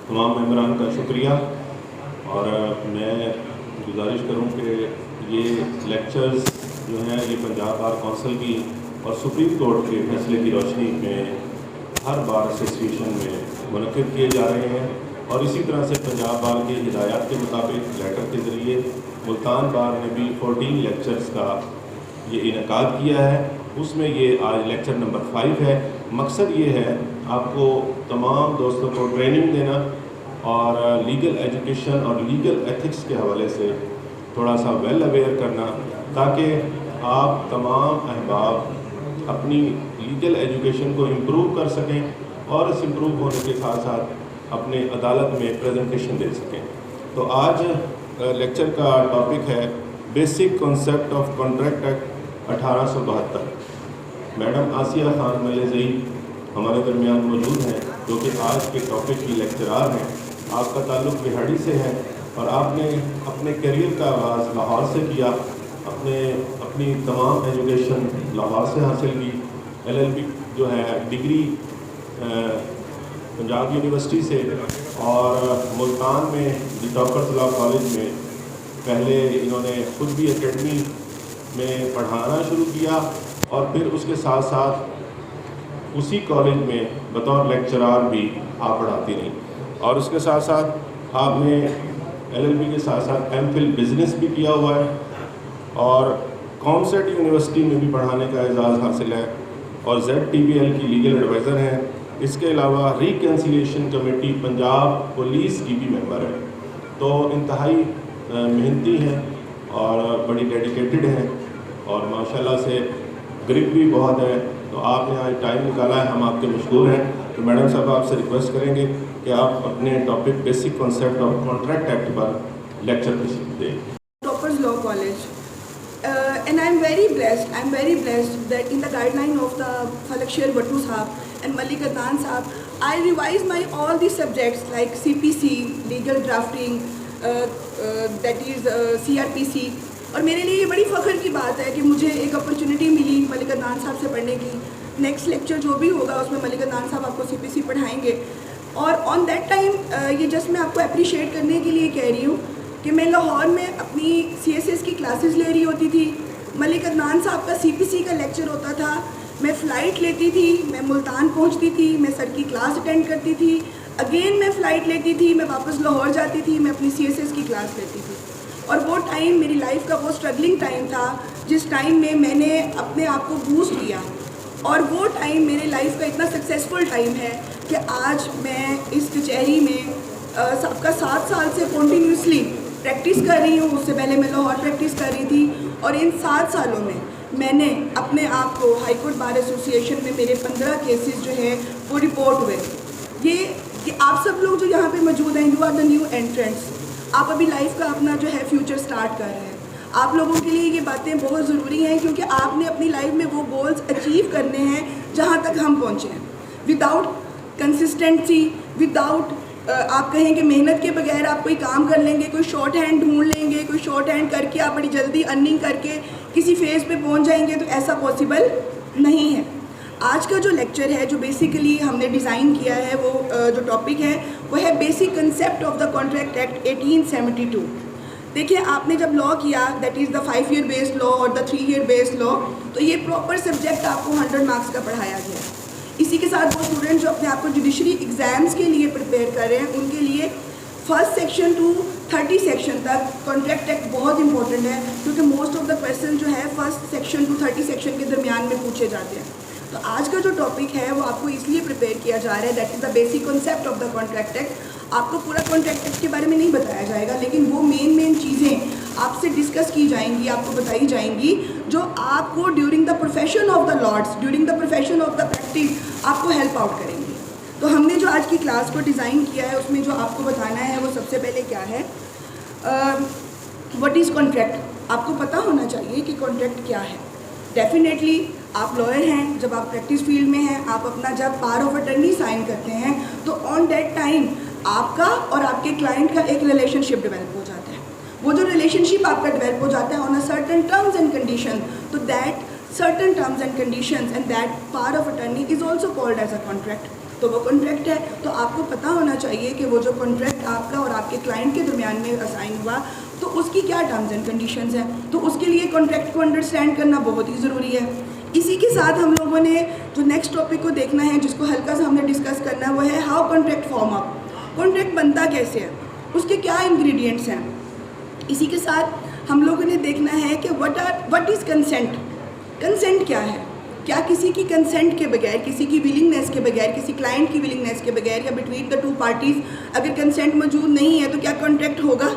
तमाम मेंबरान का शुक्रिया। और मैं गुजारिश करूं कि ये लेक्चर्स जो हैं ये पंजाब बार कौंसिल की और सुप्रीम कोर्ट के फैसले की रोशनी में हर बार एसोसिएशन में मुनक़िद किए जा रहे हैं। और इसी तरह से पंजाब बार की हिदायत के मुताबिक लेटर के ज़रिए मुल्तान बार ने भी 14 लेक्चर्स का ये इनेकाद किया है। उसमें ये आज लेक्चर नंबर 5 है। मकसद ये है आपको तमाम दोस्तों को ट्रेनिंग देना और लीगल एजुकेशन और लीगल एथिक्स के हवाले से थोड़ा सा वेल अवेयर करना, ताकि आप तमाम अहबाब अपनी लीगल एजुकेशन को इम्प्रूव कर सकें और इस इम्प्रूव होने के साथ साथ अपने अदालत में प्रेजेंटेशन दे सकें। तो आज लेक्चर का टॉपिक है basic concept of contract act 1872। Madam Asiya Khan Malezai हमारे दरमियान मौजूद हैं, जो कि आज के टॉपिक की लेक्चरार हैं। आपका ताल्लुक़ बिहाड़ी से है और आपने अपने करियर का आगाज़ लाहौर से किया। अपनी तमाम एजुकेशन लाहौर से हासिल की। LLB जो है डिग्री पंजाब यूनिवर्सिटी से, और मुल्तान में दी टॉपर्स लॉ कॉलेज में पहले इन्होंने खुद भी एकेडमी में पढ़ाना शुरू किया और फिर उसके साथ साथ उसी कॉलेज में बतौर लेक्चरार भी आप पढ़ाती रहीं। और उसके साथ साथ आपने LLB के साथ साथ MPhil बिज़नेस भी किया हुआ है और कॉमसेट यूनिवर्सिटी में भी पढ़ाने का एजाज़ हासिल है और ZTBL की लीगल एडवाइज़र हैं। इसके अलावा रिकन्सिलिएशन कमेटी पंजाब पुलिस की भी मेंबर है। तो इंतहाई मेहनती हैं और बड़ी डेडिकेटेड हैं और माशाल्लाह से ग्रिप भी बहुत है। तो आपने आज टाइम निकाला है, हम आपके मशहूर हैं। तो मैडम साहब आपसे रिक्वेस्ट करेंगे कि आप अपने topic basic concept of contract act पर लेक्चर दें। Toppers law college and I'm very blessed that in the guideline of the Falak Sher Bhattu Sahab and Malik Adnan Sahab, I revised my all the subjects like CPC, legal drafting, that is CRPC। और मेरे लिए ये बड़ी फ़ख्र की बात है कि मुझे एक अपॉर्चुनिटी मिली मलिक अदनान साहब से पढ़ने की। नेक्स्ट लेक्चर जो भी होगा उसमें मलिक अदनान साहब आपको CPC पढ़ाएंगे। और ऑन दैट टाइम ये जस्ट मैं आपको अप्रिशिएट करने के लिए कह रही हूँ कि मैं लाहौर में अपनी CSS की क्लासेस ले रही होती थी। मलिक अदनान साहब का CPC का लेक्चर होता था, मैं फ़्लाइट लेती थी, मैं मुल्तान पहुँचती थी, मैं सर की क्लास अटेंड करती थी, अगेन मैं फ़्लाइट लेती थी, मैं वापस लाहौर जाती थी, मैं अपनी CSS की क्लास लेती थी। और वो टाइम मेरी लाइफ का वो स्ट्रगलिंग टाइम था जिस टाइम में मैंने अपने आप को बूस्ट किया। और वो टाइम मेरे लाइफ का इतना सक्सेसफुल टाइम है कि आज मैं इस कचहरी में सबका 7 साल से कॉन्टीन्यूसली प्रैक्टिस कर रही हूँ। उससे पहले मैं लाहौर प्रैक्टिस कर रही थी और इन 7 सालों में मैंने अपने आप को हाई कोर्ट बार एसोसिएशन में मेरे 15 केसेस जो है वो रिपोर्ट हुए। ये कि आप सब लोग जो यहाँ पे मौजूद हैं, you are the new entrants. आप अभी लाइफ का अपना जो है फ्यूचर स्टार्ट कर रहे हैं। आप लोगों के लिए ये बातें बहुत ज़रूरी हैं क्योंकि आपने अपनी लाइफ में वो गोल्स अचीव करने हैं जहाँ तक हम पहुँचे हैं। विदाउट कंसिस्टेंसी, विदाउट आप कहें कि मेहनत के बगैर आप कोई काम कर लेंगे, कोई शॉर्ट हैंड ढूंढ लेंगे, कोई शॉर्ट हैंड करके आप बड़ी जल्दी अर्निंग करके किसी फेज़ पे पहुँच जाएंगे, तो ऐसा पॉसिबल नहीं है। आज का जो लेक्चर है, जो बेसिकली हमने डिज़ाइन किया है, वो जो टॉपिक है वो है basic concept of the contract act 1872। देखिए, आपने जब लॉ किया, that is the 5 year based law और द 3 ईयर बेस्ड लॉ, तो ये प्रॉपर सब्जेक्ट आपको 100 मार्क्स का पढ़ाया गया। इसी के साथ वो स्टूडेंट जो अपने आप को जुडिशरी एग्ज़ाम्स के लिए प्रिपेयर कर रहे हैं, उनके लिए फर्स्ट सेक्शन टू 30 सेक्शन तक कॉन्ट्रैक्ट एक्ट बहुत इंपॉर्टेंट है, क्योंकि मोस्ट ऑफ द क्वेश्चन जो है फर्स्ट सेक्शन टू 30 सेक्शन के दरमियान में पूछे जाते हैं। तो आज का जो टॉपिक है वो आपको इसलिए प्रिपेयर किया जा रहा है, that is the basic concept of the contract act. आपको पूरा कॉन्ट्रैक्ट एक्ट के बारे में नहीं बताया जाएगा, लेकिन वो मेन चीज़ें आपसे डिस्कस की जाएंगी, आपको बताई जाएंगी, जो आपको during the profession of the lords, during the profession of the practice आपको हेल्प आउट करेंगी। तो हमने जो आज की क्लास को डिज़ाइन किया है, उसमें जो आपको बताना है वो सबसे पहले क्या है, व्हाट इज़ कॉन्ट्रैक्ट। आपको पता होना चाहिए कि कॉन्ट्रैक्ट क्या है। डेफिनेटली आप लॉयर हैं, जब आप प्रैक्टिस फील्ड में हैं, आप अपना जब पावर ऑफ अटर्नी साइन करते हैं, तो ऑन दैट टाइम आपका और आपके क्लाइंट का एक रिलेशनशिप डेवलप हो जाता है। वो जो रिलेशनशिप आपका डेवलप हो जाता है on a certain terms and condition, तो that certain terms and conditions, and that power of attorney is also called as a contract. तो वो कॉन्ट्रैक्ट है, तो आपको पता होना चाहिए कि वो जो कॉन्ट्रैक्ट आपका और आपके क्लाइंट के दरमियान में असाइन हुआ तो उसकी क्या टर्म्स एंड कंडीशंस हैं, तो उसके लिए कॉन्ट्रैक्ट को अंडरस्टैंड करना बहुत ही ज़रूरी है। इसी के साथ हम लोगों ने जो नेक्स्ट टॉपिक को देखना है, जिसको हल्का सा हमने डिस्कस करना है, वो है how contract form up, contract बनता कैसे है, उसके क्या इंग्रेडिएंट्स हैं। इसी के साथ हम लोगों ने देखना है कि व्हाट इज़ कंसेंट, कंसेंट क्या है, क्या किसी की कंसेंट के बगैर, किसी की विलिंगनेस के बगैर, किसी क्लाइंट की विलिंगनेस के बगैर या बिटवीन द टू पार्टीज़ अगर कंसेंट मौजूद नहीं है तो क्या कॉन्ट्रैक्ट होगा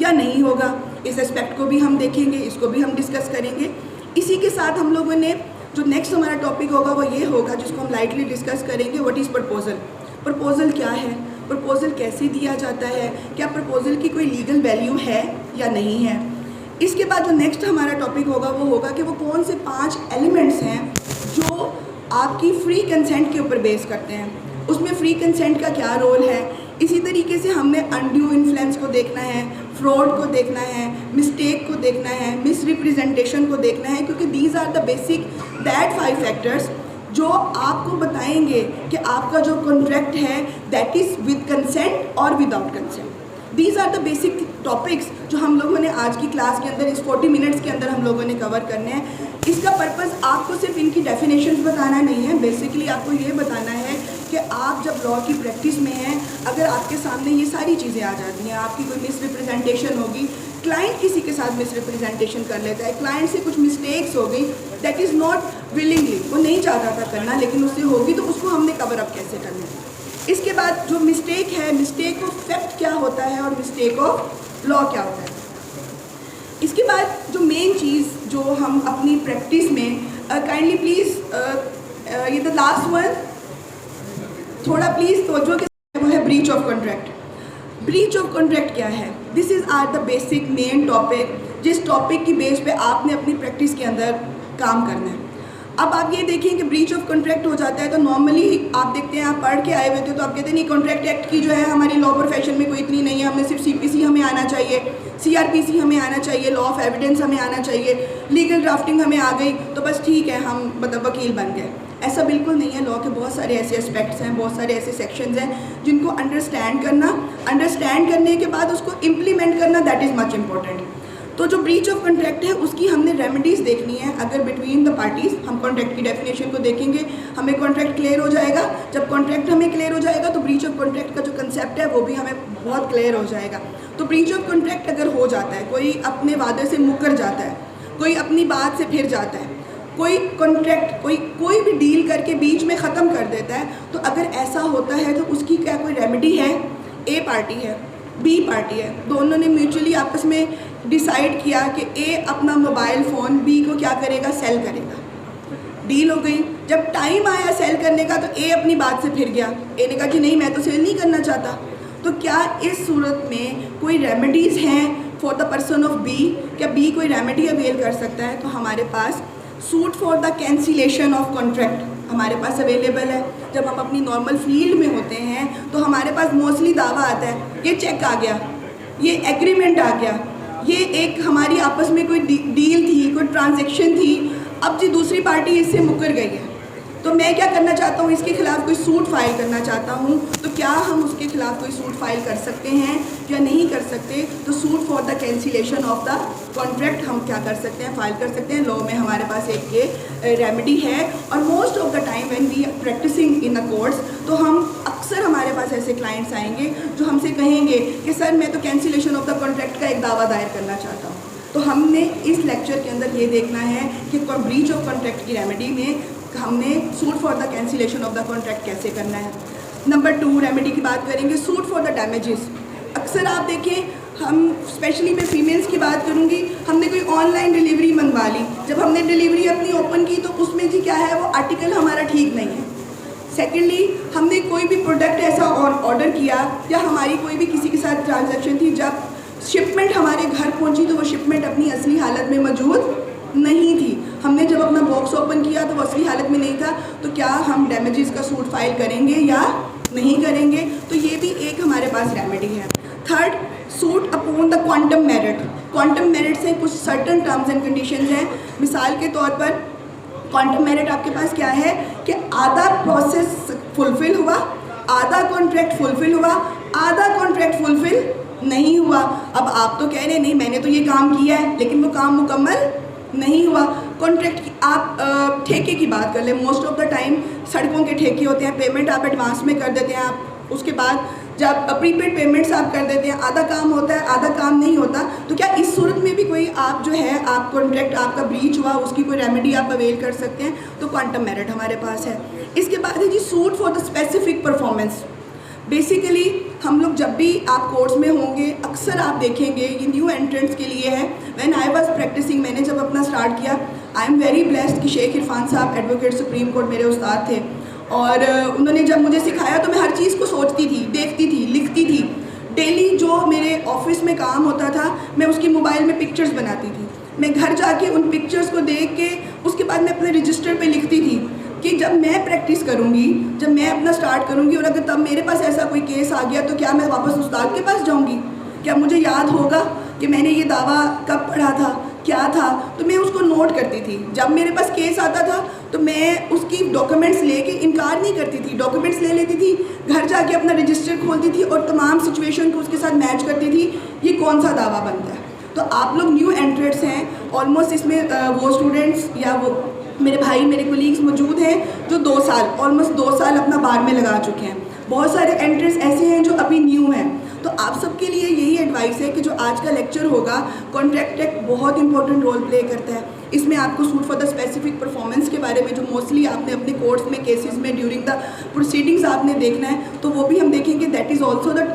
या नहीं होगा। इस एस्पेक्ट को भी हम देखेंगे, इसको भी हम डिस्कस करेंगे। इसी के साथ हम लोगों ने जो नेक्स्ट हमारा टॉपिक होगा वो ये होगा, जिसको हम लाइटली डिस्कस करेंगे, व्हाट इज़ प्रपोजल, प्रपोजल क्या है, प्रपोजल कैसे दिया जाता है, क्या प्रपोजल की कोई लीगल वैल्यू है या नहीं है। इसके बाद जो नेक्स्ट हमारा टॉपिक होगा वो होगा कि वो कौन से 5 एलिमेंट्स हैं जो आपकी फ्री कंसेंट के ऊपर बेस करते हैं, उसमें फ्री कंसेंट का क्या रोल है। इसी तरीके से हमने अनड्यू इन्फ्लुएंस को देखना है, फ्रॉड को देखना है, मिस्टेक को देखना है, मिस रिप्रेजेंटेशन को देखना है, क्योंकि these are the basic that 5 factors जो आपको बताएंगे कि आपका जो कॉन्ट्रैक्ट है दैट इज़ विद कंसेंट और without consent. These are the basic topics जो हम लोगों ने आज की क्लास के अंदर इस 40 मिनट्स के अंदर हम लोगों ने कवर करने हैं। इसका पर्पज़ आपको सिर्फ इनकी डेफिनेशंस बताना नहीं है, बेसिकली आपको ये बताना है कि आप जब लॉ की प्रैक्टिस में हैं, अगर आपके सामने ये सारी चीज़ें आ जाती हैं, आपकी कोई मिस रिप्रेजेंटेशन होगी, क्लाइंट किसी के साथ मिस रिप्रेजेंटेशन कर लेता है, क्लाइंट से कुछ मिस्टेक्स हो गई दैट इज़ नॉट विलिंगली, वो नहीं चाहता था करना लेकिन उससे होगी, तो उसको हमने कवर अप कैसे करना है। इसके बाद जो मिस्टेक है, मिस्टेक ऑफ फैक्ट क्या होता है और मिस्टेक ऑफ लॉ क्या होता है। इसके बाद जो मेन चीज़ जो हम अपनी प्रैक्टिस में काइंडली प्लीज़ ये द लास्ट वन थोड़ा प्लीज़ तवज्जो के साथ, वो है breach of contract. Breach of contract क्या है, this is are the basic main topic, जिस टॉपिक की बेस पे आपने अपनी प्रैक्टिस के अंदर काम करना है। अब आप ये देखिए कि ब्रीच ऑफ कॉन्ट्रैक्ट हो जाता है तो नॉर्मली आप देखते हैं, आप पढ़ के आए हुए थे तो आप कहते हैं नहीं कॉन्ट्रैक्ट एक्ट की जो है हमारी लॉ प्रोफेशन में कोई इतनी नहीं है, हमें सिर्फ CPC हमें आना चाहिए, CRPC हमें आना चाहिए, लॉ ऑफ एविडेंस हमें आना चाहिए, लीगल ड्राफ्टिंग हमें आ गई तो बस ठीक है, हम मतलब वकील बन गए। ऐसा बिल्कुल नहीं है। लॉ के बहुत सारे ऐसे एस्पेक्ट्स हैं, बहुत सारे ऐसे सेक्शंस हैं जिनको अंडरस्टैंड करना, अंडरस्टैंड करने के बाद उसको इम्प्लीमेंट करना, दैट इज़ मच इम्पॉर्टेंट। तो जो ब्रीच ऑफ कॉन्ट्रैक्ट है उसकी हमने रेमेडीज़ देखनी है। अगर बिटवीन द पार्टीज़ हम कॉन्ट्रैक्ट की डेफिनेशन को देखेंगे, हमें कॉन्ट्रैक्ट क्लियर हो जाएगा। जब कॉन्ट्रैक्ट हमें क्लियर हो जाएगा तो ब्रीच ऑफ कॉन्ट्रैक्ट का जो कंसेप्ट है वो भी हमें बहुत क्लियर हो जाएगा। तो ब्रीच ऑफ कॉन्ट्रैक्ट अगर हो जाता है, कोई अपने वादे से मुकर जाता है, कोई अपनी बात से फिर जाता है, कोई कॉन्ट्रैक्ट कोई भी डील करके बीच में ख़त्म कर देता है, तो अगर ऐसा होता है तो उसकी क्या कोई रेमेडी है। ए पार्टी है, बी पार्टी है, दोनों ने म्यूचुअली आपस में डिसाइड किया कि ए अपना मोबाइल फ़ोन बी को क्या करेगा, सेल करेगा, डील हो गई। जब टाइम आया सेल करने का तो ए अपनी बात से फिर गया, ए ने कहा कि नहीं मैं तो सेल नहीं करना चाहता। तो क्या इस सूरत में कोई रेमेडीज़ हैं for the person of B, क्या बी कोई रेमेडी अवेल कर सकता है। तो हमारे पास suit for the cancellation of contract हमारे पास अवेलेबल है। जब हम अपनी नॉर्मल फील्ड में होते हैं तो हमारे पास मोस्टली दावा आता है, ये चेक आ गया, ये एग्रीमेंट आ गया, ये एक हमारी आपस में कोई डील थी, कोई ट्रांजैक्शन थी, अब जी दूसरी पार्टी इससे मुकर गई है तो मैं क्या करना चाहता हूँ, इसके खिलाफ़ कोई सूट फाइल करना चाहता हूँ। तो क्या हम उसके खिलाफ़ कोई सूट फाइल कर सकते हैं या नहीं कर सकते। तो suit for the cancellation of the contract हम क्या कर सकते हैं, फाइल कर सकते हैं। लॉ में हमारे पास एक ये रेमेडी है। और most of the time when we are practicing in the courts तो हम अक्सर हमारे पास ऐसे क्लाइंट्स आएंगे जो हमसे कहेंगे कि सर मैं तो कैंसिलेशन ऑफ द कॉन्ट्रैक्ट का एक दावा दायर करना चाहता हूँ। तो हमने इस लेक्चर के अंदर ये देखना है कि ब्रीच ऑफ कॉन्ट्रैक्ट की रेमेडी में हमने suit for the cancellation of the contract कैसे करना है। नंबर 2 रेमेडी की बात करेंगे, सूट फॉर द डैमेजेस। अक्सर आप देखें, हम स्पेशली मैं फीमेल्स की बात करूंगी, हमने कोई ऑनलाइन डिलीवरी मंगवा ली, जब हमने डिलीवरी अपनी ओपन की तो उसमें जी क्या है, वो आर्टिकल हमारा ठीक नहीं है। सेकेंडली, हमने कोई भी प्रोडक्ट ऐसा ऑर्डर किया या हमारी कोई भी किसी के साथ ट्रांजैक्शन थी, जब शिपमेंट हमारे घर पहुंची तो वो शिपमेंट अपनी असली हालत में मौजूद नहीं थी। हमने जब अपना बॉक्स ओपन किया तो वो असली हालत में नहीं था। तो क्या हम डैमेजेस का सूट फाइल करेंगे या नहीं करेंगे। तो ये भी एक हमारे पास रेमेडी है। Third, suit upon the quantum merit. Quantum merit से कुछ सर्टन टर्म्स एंड कंडीशंस हैं। मिसाल के तौर पर क्वांटम मेरिट आपके पास क्या है कि आधा प्रोसेस फुलफिल हुआ, आधा कॉन्ट्रैक्ट फुलफिल हुआ, आधा कॉन्ट्रैक्ट फुलफिल नहीं हुआ। अब आप तो कह रहे नहीं मैंने तो ये काम किया है, लेकिन वो काम मुकम्मल नहीं हुआ। कॉन्ट्रैक्ट की आप ठेके की बात कर लें, मोस्ट ऑफ द टाइम सड़कों के ठेके होते हैं, पेमेंट आप एडवांस में कर देते हैं, आप उसके बाद जब प्रीपेड पेमेंट्स आप कर देते हैं, आधा काम होता है आधा काम नहीं होता। तो क्या इस सूरत में भी कोई आप जो है आप कॉन्ट्रैक्ट आपका ब्रीच हुआ उसकी कोई रेमेडी आप अवेल कर सकते हैं? तो क्वांटम मेरिट हमारे पास है। इसके बाद है जी suit for the specific performance. Basically हम लोग जब भी आप कोर्स में होंगे अक्सर आप देखेंगे ये न्यू एंट्रेंट्स के लिए है। व्हेन आई वाज प्रैक्टिसिंग, मैंने जब अपना स्टार्ट किया, आई एम वेरी ब्लेस्ड कि शेख इरफान साहब एडवोकेट सुप्रीम कोर्ट मेरे उस्ताद थे, और उन्होंने जब मुझे सिखाया तो मैं हर चीज़ को सोचती थी, देखती थी, लिखती थी। डेली जो मेरे ऑफिस में काम होता था मैं उसकी मोबाइल में पिक्चर्स बनाती थी। मैं घर जाके उन पिक्चर्स को देख के उसके बाद मैं अपने रजिस्टर पे लिखती थी कि जब मैं प्रैक्टिस करूँगी, जब मैं अपना स्टार्ट करूँगी और अगर तब मेरे पास ऐसा कोई केस आ गया तो क्या मैं वापस उस्ताद के पास जाऊँगी? क्या मुझे याद होगा कि मैंने ये दावा कब पढ़ा था, क्या था? तो मैं उसको नोट करती थी। जब मेरे पास केस आता था तो मैं उसकी डॉक्यूमेंट्स लेके इनकार नहीं करती थी, डॉक्यूमेंट्स ले लेती थी, घर जाके अपना रजिस्टर खोलती थी और तमाम सिचुएशन को उसके साथ मैच करती थी, ये कौन सा दावा बनता है। तो आप लोग न्यू एंट्रेंट्स हैं, ऑलमोस्ट इसमें वो स्टूडेंट्स या वो मेरे भाई मेरे कोलीग्स मौजूद हैं जो 2 साल ऑलमोस्ट 2 साल अपना बार में लगा चुके हैं। बहुत सारे एंट्रेंट्स ऐसे हैं जो अभी न्यू हैं। तो आप सबके लिए यही एडवाइस है कि जो आज का लेक्चर होगा, कॉन्ट्रैक्ट एक बहुत इंपॉर्टेंट रोल प्ले करता है। इसमें आपको suit for the specific performance के बारे में जो मोस्टली आपने अपने कोर्स में केसेस में ड्यूरिंग द प्रोसीडिंग्स आपने देखना है, तो वो भी हम देखेंगे। That is also the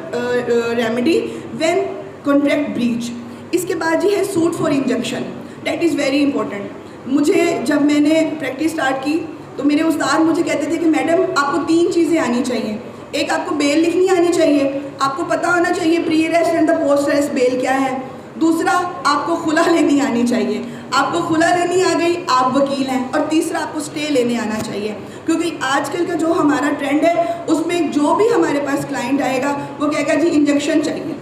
remedy when contract breach. इसके बाद जी है suit for injunction. That is very important. मुझे जब मैंने प्रैक्टिस स्टार्ट की तो मेरे उस्ताद मुझे कहते थे कि मैडम आपको 3 चीज़ें आनी चाहिए। एक, आपको बेल लिखनी आनी चाहिए, आपको पता होना चाहिए pre arrest and the post arrest bell क्या है। दूसरा, आपको खुला लेनी आनी चाहिए, आपको खुला लेनी आ गई आप वकील हैं। और तीसरा, आपको स्टे लेने आना चाहिए। क्योंकि आजकल का जो हमारा ट्रेंड है उसमें जो भी हमारे पास क्लाइंट आएगा वो कहेगा जी इंजंक्शन चाहिए,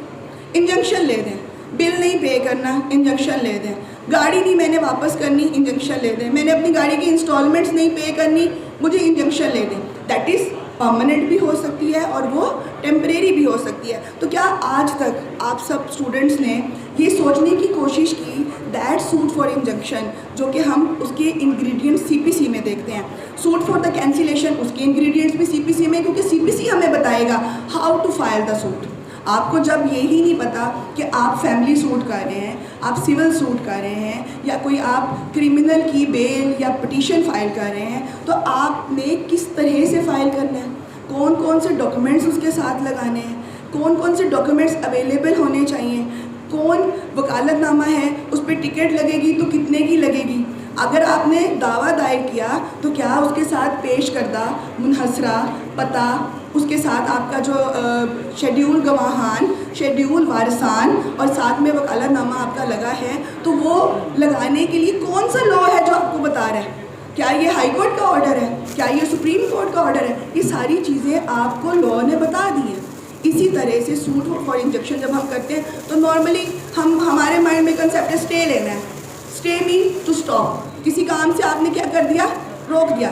इंजंक्शन ले दें, बिल नहीं पे करना, इंजंक्शन ले दें, गाड़ी नहीं मैंने वापस करनी, इंजंक्शन ले दें, मैंने अपनी गाड़ी की इंस्टॉलमेंट्स नहीं पे करनी, मुझे इंजंक्शन ले दें। दैट इज़ परमानेंट भी हो सकती है और वो टेम्परेरी भी हो सकती है। तो क्या आज तक आप सब स्टूडेंट्स ने ये सोचने की कोशिश की दैट सूट फॉर इंजंक्शन, जो कि हम उसके इंग्रेडिएंट्स सीपीसी में देखते हैं, सूट फॉर द कैंसिलेशन उसके इंग्रेडिएंट्स भी सीपीसी में, क्योंकि सीपीसी हमें बताएगा how to file the suit. आपको जब यही नहीं पता कि आप फैमिली सूट कर रहे हैं, आप सिविल सूट कर रहे हैं, या कोई आप क्रिमिनल की बेल या पिटीशन फाइल कर रहे हैं, तो आपने किस तरह से फाइल करना है, कौन कौन से डॉक्यूमेंट्स उसके साथ लगाने हैं, कौन कौन से डॉक्यूमेंट्स अवेलेबल होने चाहिए, कौन वकालतनामा है उस पर टिकट लगेगी तो कितने की लगेगी। अगर आपने दावा दायर किया तो क्या उसके साथ पेश करदा मुनहसरा पता, उसके साथ आपका जो शेड्यूल गवाहान, शेड्यूल वारसान और साथ में वकालतनामा आपका लगा है, तो वो लगाने के लिए कौन सा लॉ है जो आपको बता रहा है? क्या ये हाई कोर्ट का ऑर्डर है, क्या ये सुप्रीम कोर्ट का ऑर्डर है? ये सारी चीज़ें आपको लॉ ने बता दी हैं। इसी तरह से सूट फॉर इंजंक्शन जब हम करते हैं तो नॉर्मली हमारे माइंड में कंसेप्ट है स्टे लेना है। स्टे मीन टू स्टॉप, किसी काम से आपने क्या कर दिया, रोक दिया।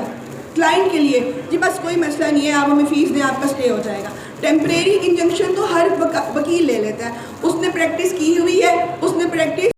क्लाइंट के लिए जी बस कोई मसला नहीं है, आप हमें फ़ीस दें आपका स्टे हो जाएगा। टेम्परेरी इंजंक्शन तो हर वकील ले लेता है, उसने प्रैक्टिस की हुई है, उसने प्रैक्टिस